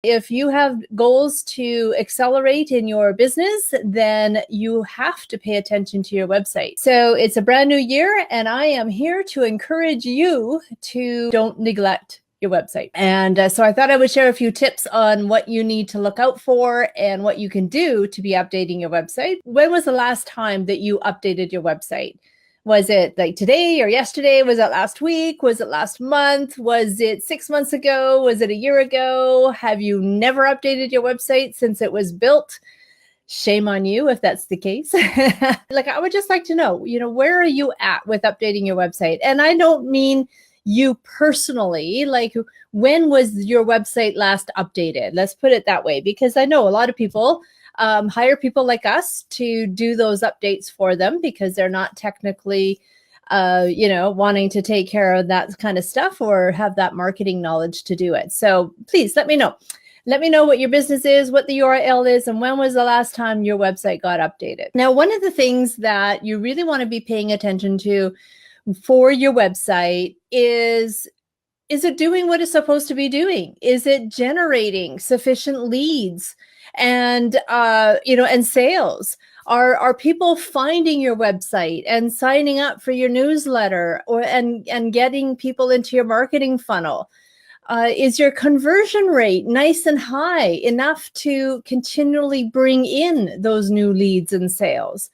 If you have goals to accelerate in your business, then you have to pay attention to your website. So it's a brand new year, and I am here to encourage you to don't neglect your website. And so I thought I would share a few tips on what you need to look out for and what you can do to be updating your website. When was the last time that you updated your website? Was it like today or yesterday? Was it last week? Was it last month? Was it 6 months ago? Was it a year ago? Have you never updated your website since it was built? Shame on you if that's the case. Like, I would just like to know, where are you at with updating your website? And I don't mean you personally, like, when was your website last updated? Let's put it that way, because I know a lot of people hire people like us to do those updates for them because they're not technically, wanting to take care of that kind of stuff or have that marketing knowledge to do it. So please let me know. Let me know what your business is, what the URL is, and when was the last time your website got updated. Now, one of the things that you really want to be paying attention to for your website is it doing what it's supposed to be doing? Is it generating sufficient leads and and sales? Are people finding your website and signing up for your newsletter and getting people into your marketing funnel? Is your conversion rate nice and high enough to continually bring in those new leads and sales?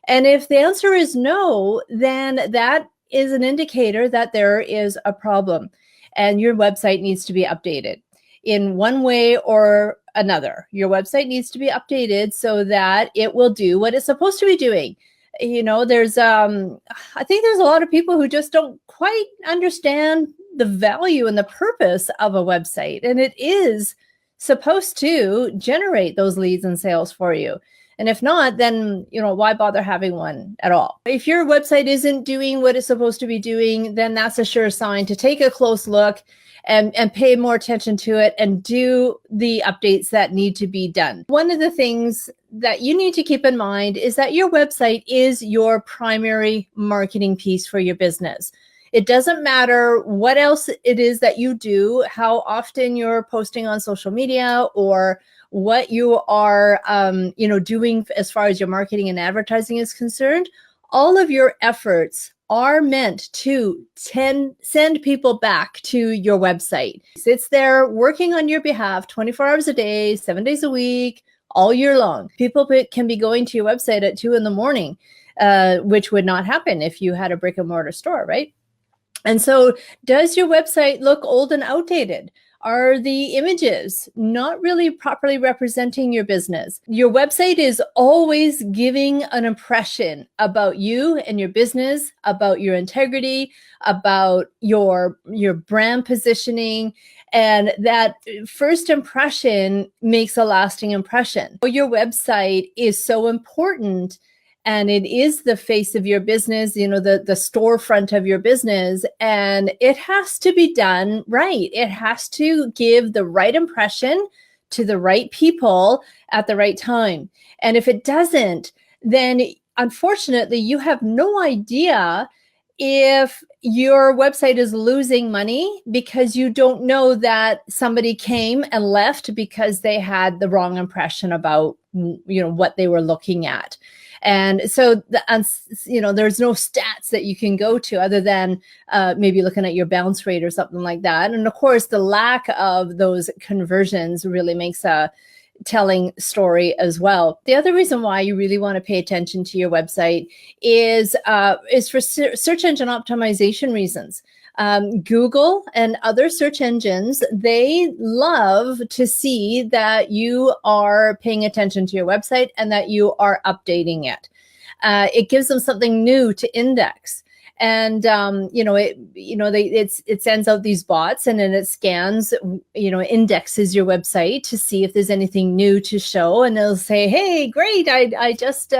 And if the answer is no, then that is an indicator that there is a problem and your website needs to be updated in one way or another. Your website needs to be updated so that it will do what it's supposed to be doing. There's I think there's a lot of people who just don't quite understand the value and the purpose of a website. And it is supposed to generate those leads and sales for you. And if not, then, why bother having one at all? If your website isn't doing what it's supposed to be doing, then that's a sure sign to take a close look and pay more attention to it and do the updates that need to be done. One of the things that you need to keep in mind is that your website is your primary marketing piece for your business. It doesn't matter what else it is that you do, how often you're posting on social media, or what you are, doing as far as your marketing and advertising is concerned. All of your efforts are meant to send people back to your website. It's there working on your behalf 24 hours a day, 7 days a week, all year long. People can be going to your website at 2 a.m, which would not happen if you had a brick and mortar store, right? And so does your website look old and outdated? Are the images not really properly representing your business? Your website is always giving an impression about you and your business, about your integrity, about your brand positioning, and that first impression makes a lasting impression. Your website is so important, and it is the face of your business, the storefront of your business, and it has to be done right. It has to give the right impression to the right people at the right time. And if it doesn't, then unfortunately, you have no idea if your website is losing money because you don't know that somebody came and left because they had the wrong impression about, what they were looking at. And so, there's no stats that you can go to other than maybe looking at your bounce rate or something like that. And of course, the lack of those conversions really makes a telling story as well. The other reason why you really want to pay attention to your website is for search engine optimization reasons. Google and other search engines, they love to see that you are paying attention to your website and that you are updating it. It gives them something new to index. And, it sends out these bots, and then it scans, indexes your website to see if there's anything new to show. And it'll say, hey, great, I just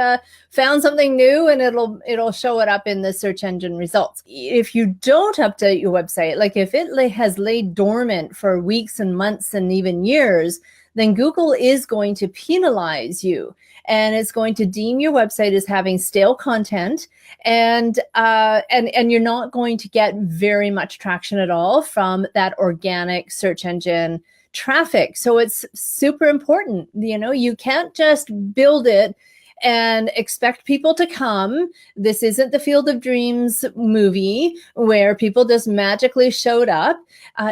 found something new, and it'll show it up in the search engine results. If you don't update your website, like if it has laid dormant for weeks and months and even years, then Google is going to penalize you, and it's going to deem your website as having stale content, and you're not going to get very much traction at all from that organic search engine traffic. So it's super important. You can't just build it and expect people to come. This isn't the Field of Dreams movie where people just magically showed up.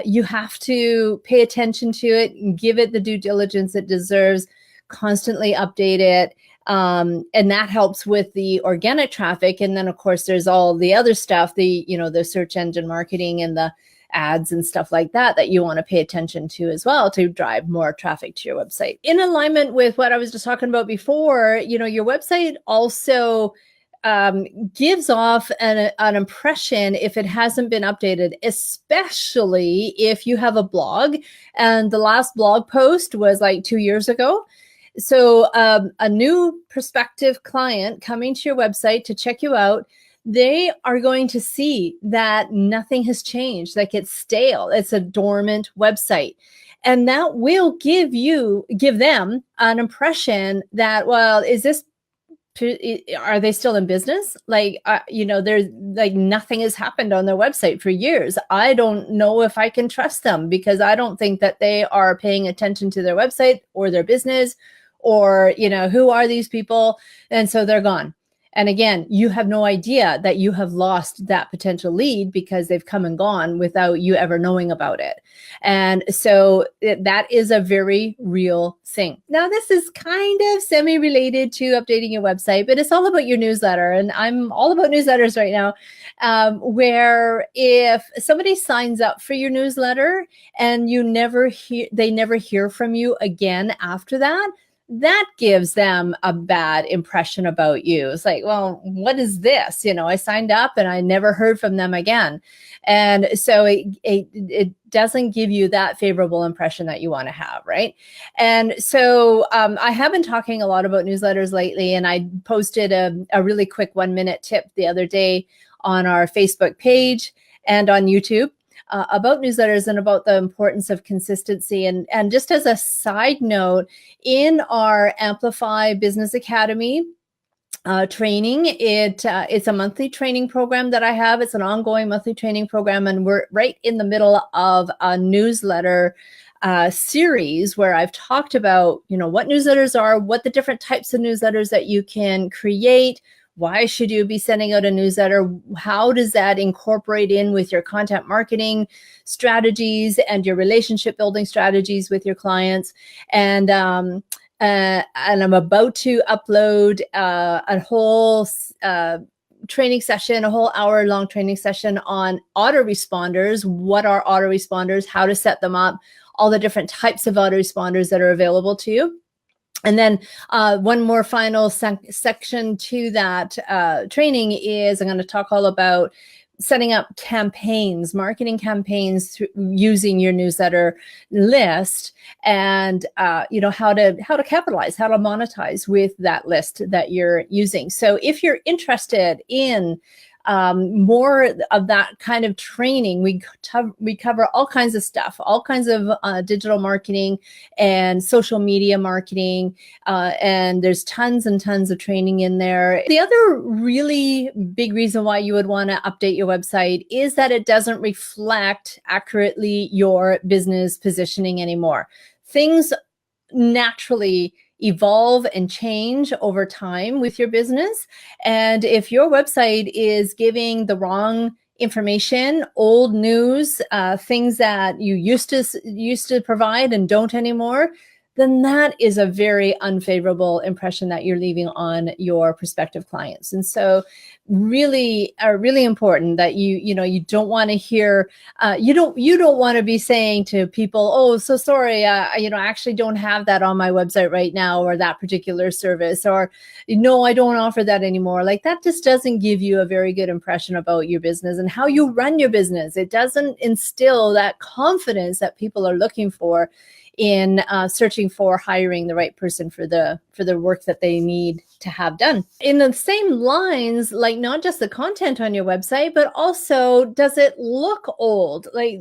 You have to pay attention to it, give it the due diligence it deserves, constantly update it. And that helps with the organic traffic. And then of course there's all the other stuff, the search engine marketing and the ads and stuff like that you want to pay attention to as well to drive more traffic to your website. In alignment with what I was just talking about before, your website also gives off an impression if it hasn't been updated, especially if you have a blog and the last blog post was like 2 years ago. So a new prospective client coming to your website to check you out, they are going to see that nothing has changed, like it's stale, it's a dormant website. And that will give them an impression that, well, are they still in business? There's like nothing has happened on their website for years. I don't know if I can trust them because I don't think that they are paying attention to their website or their business or, who are these people? And so they're gone. And again, you have no idea that you have lost that potential lead because they've come and gone without you ever knowing about it. And so that is a very real thing. Now, this is kind of semi-related to updating your website, but it's all about your newsletter. And I'm all about newsletters right now, where if somebody signs up for your newsletter and they never hear from you again after that, that gives them a bad impression about you. It's like, well, what is this? I signed up and I never heard from them again. And so it doesn't give you that favorable impression that you want to have, right? And so I have been talking a lot about newsletters lately, and I posted a really quick 1-minute tip the other day on our Facebook page and on YouTube. About newsletters and about the importance of consistency. And just as a side note, in our Amplify Business Academy training, it's a monthly training program that I have. It's an ongoing monthly training program, and we're right in the middle of a newsletter series where I've talked about, what newsletters are, what the different types of newsletters that you can create. Why should you be sending out a newsletter? How does that incorporate in with your content marketing strategies and your relationship building strategies with your clients? And I'm about to upload a whole training session, a whole hour-long training session on autoresponders. What are autoresponders? How to set them up? All the different types of autoresponders that are available to you. And then one more final section to that training is I'm going to talk all about setting up campaigns, marketing campaigns using your newsletter list, and how to capitalize, how to monetize with that list that you're using. So if you're interested in more of that kind of training, we cover all kinds of stuff, all kinds of digital marketing and social media marketing, and there's tons and tons of training in there. The other really big reason why you would want to update your website is that it doesn't reflect accurately your business positioning anymore. Things naturally evolve and change over time with your business. And if your website is giving the wrong information, old news, things that you used to provide and don't anymore, then that is a very unfavorable impression that you're leaving on your prospective clients. And so really important that you don't want to hear, you don't want to be saying to people, oh, so sorry, I actually don't have that on my website right now, or that particular service, or no, I don't offer that anymore. Like, that just doesn't give you a very good impression about your business and how you run your business. It doesn't instill that confidence that people are looking for in searching for hiring the right person for the work that they need to have done. In the same lines, like, not just the content on your website, but also, does it look old? Like,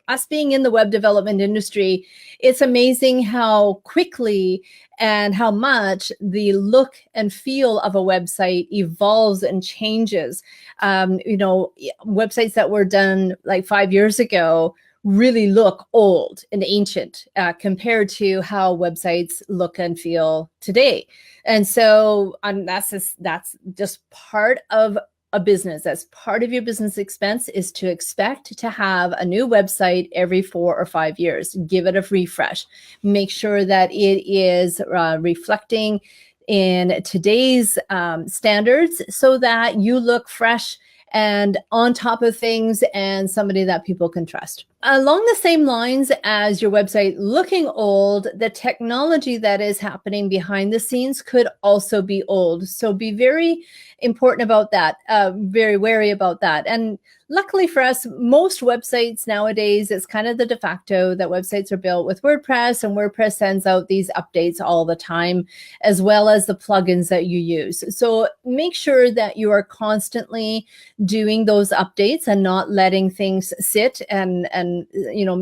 us being in the web development industry, it's amazing how quickly and how much the look and feel of a website evolves and changes. Websites that were done like 5 years ago really look old and ancient compared to how websites look and feel today. And so that's just part of a business. That's part of your business expense, is to expect to have a new website every 4 or 5 years. Give it a refresh. Make sure that it is reflecting in today's standards, so that you look fresh and on top of things and somebody that people can trust. Along the same lines as your website looking old, the technology that is happening behind the scenes could also be old. So be very important about that, very wary about that. And luckily for us, most websites nowadays, it's kind of the de facto that websites are built with WordPress, and WordPress sends out these updates all the time, as well as the plugins that you use. So make sure that you are constantly doing those updates and not letting things sit and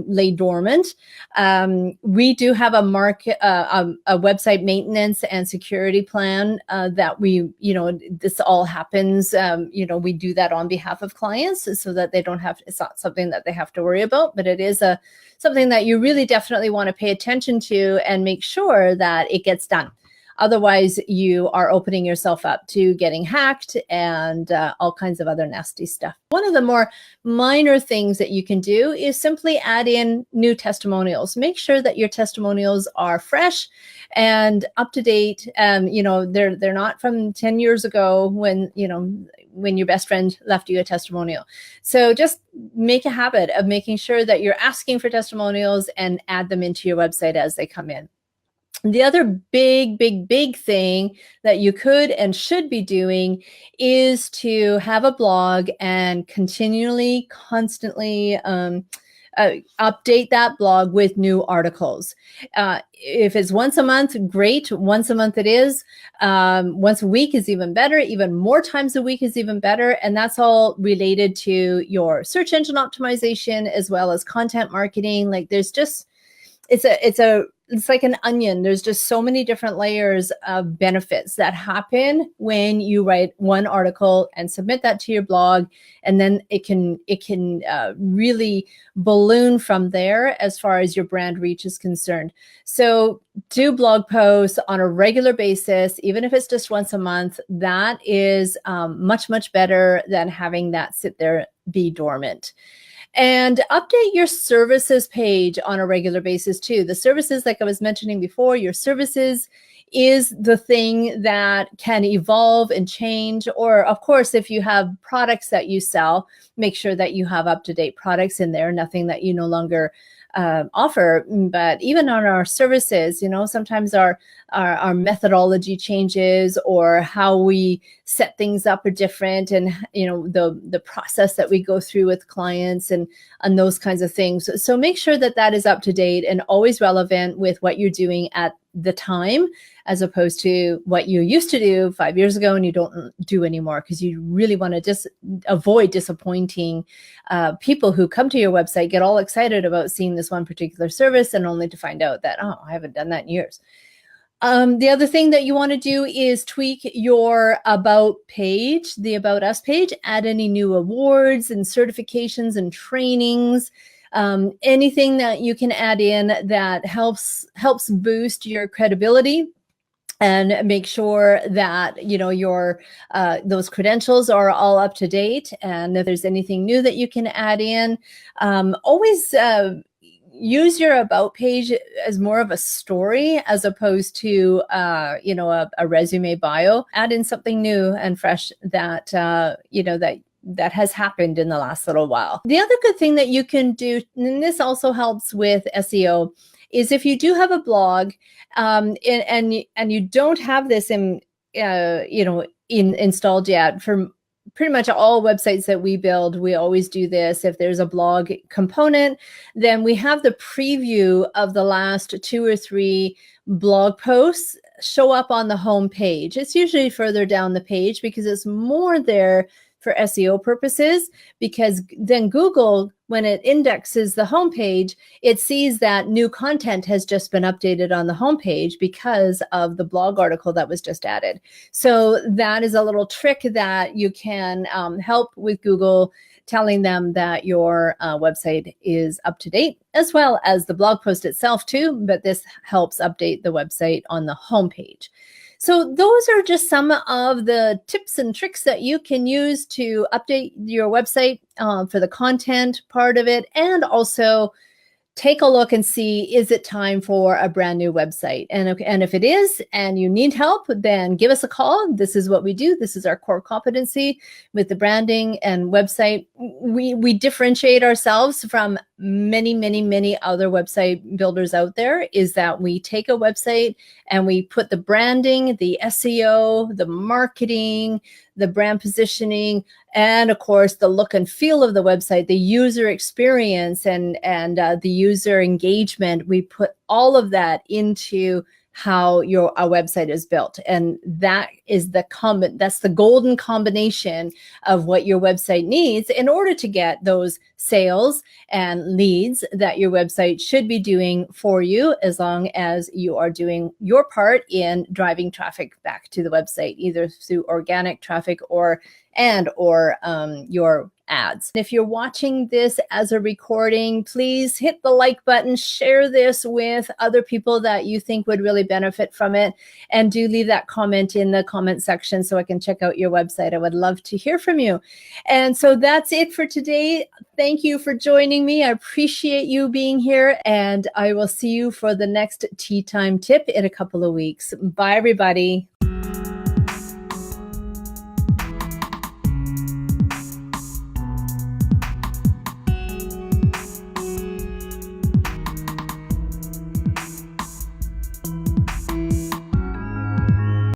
lay dormant. We do have a website maintenance and security plan that we, this all happens. We do that on behalf of clients, so that they don't have, it's not something that they have to worry about, but it is something that you really definitely want to pay attention to and make sure that it gets done. Otherwise, you are opening yourself up to getting hacked and all kinds of other nasty stuff. One of the more minor things that you can do is simply add in new testimonials. Make sure that your testimonials are fresh and up to date. They're not from 10 years ago when your best friend left you a testimonial. So just make a habit of making sure that you're asking for testimonials and add them into your website as they come in. The other big thing that you could and should be doing is to have a blog and constantly update that blog with new articles. If it's once a month, great. Once a month it is. Once a week is even better. Even more times a week is even better. And that's all related to your search engine optimization as well as content marketing. Like there's just, it's like an onion. There's just so many different layers of benefits that happen when you write one article and submit that to your blog, and then it can really balloon from there as far as your brand reach is concerned. So do blog posts on a regular basis, even if it's just once a month. That is much better than having that sit there, be dormant. And update your services page on a regular basis too. The services, like I was mentioning before, your services is the thing that can evolve and change. Or of course, if you have products that you sell, make sure that you have up-to-date products in there, nothing that you no longer offer. But even on our services, sometimes our methodology changes, or how we set things up are different, and the process that we go through with clients and those kinds of things. So make sure that that is up to date and always relevant with what you're doing at the time, as opposed to what you used to do 5 years ago and you don't do anymore, because you really want to just avoid disappointing people who come to your website, get all excited about seeing this one particular service, and only to find out that, oh, I haven't done that in years. The other thing that you want to do is tweak your About page, the About Us page. Add any new awards and certifications and trainings. Anything that you can add in that helps boost your credibility, and make sure that your those credentials are all up to date. And if there's anything new that you can add in, always use your About page as more of a story as opposed to a resume bio. Add in something new and fresh that that has happened in the last little while. The other good thing that you can do, and this also helps with SEO, is if you do have a blog and you don't have this installed yet. For pretty much all websites that we build, we always do this. If there's a blog component, then we have the preview of the last 2 or 3 blog posts show up on the home page. It's usually further down the page because it's more there for SEO purposes, because then Google, when it indexes the homepage, it sees that new content has just been updated on the homepage because of the blog article that was just added. So that is a little trick that you can help with Google, telling them that your website is up to date, as well as the blog post itself too, but this helps update the website on the homepage. So those are just some of the tips and tricks that you can use to update your website for the content part of it, and also take a look and see, is it time for a brand new website? And if it is, and you need help, then give us a call. This is what we do. This is our core competency with the branding and website. We differentiate ourselves from many other website builders out there, is that we take a website and we put the branding, the SEO, the marketing, the brand positioning, and of course the look and feel of the website, the user experience, and the user engagement. We put all of that into how our website is built, and that is that's the golden combination of what your website needs in order to get those sales and leads that your website should be doing for you, as long as you are doing your part in driving traffic back to the website, either through organic traffic or your ads. If you're watching this as a recording, please hit the like button, share this with other people that you think would really benefit from it, and do leave that comment in the comment section so I can check out your website. I would love to hear from you. And so that's it for today. Thank you for joining me. I appreciate you being here, and I will see you for the next Tea Time tip in a couple of weeks. Bye, everybody.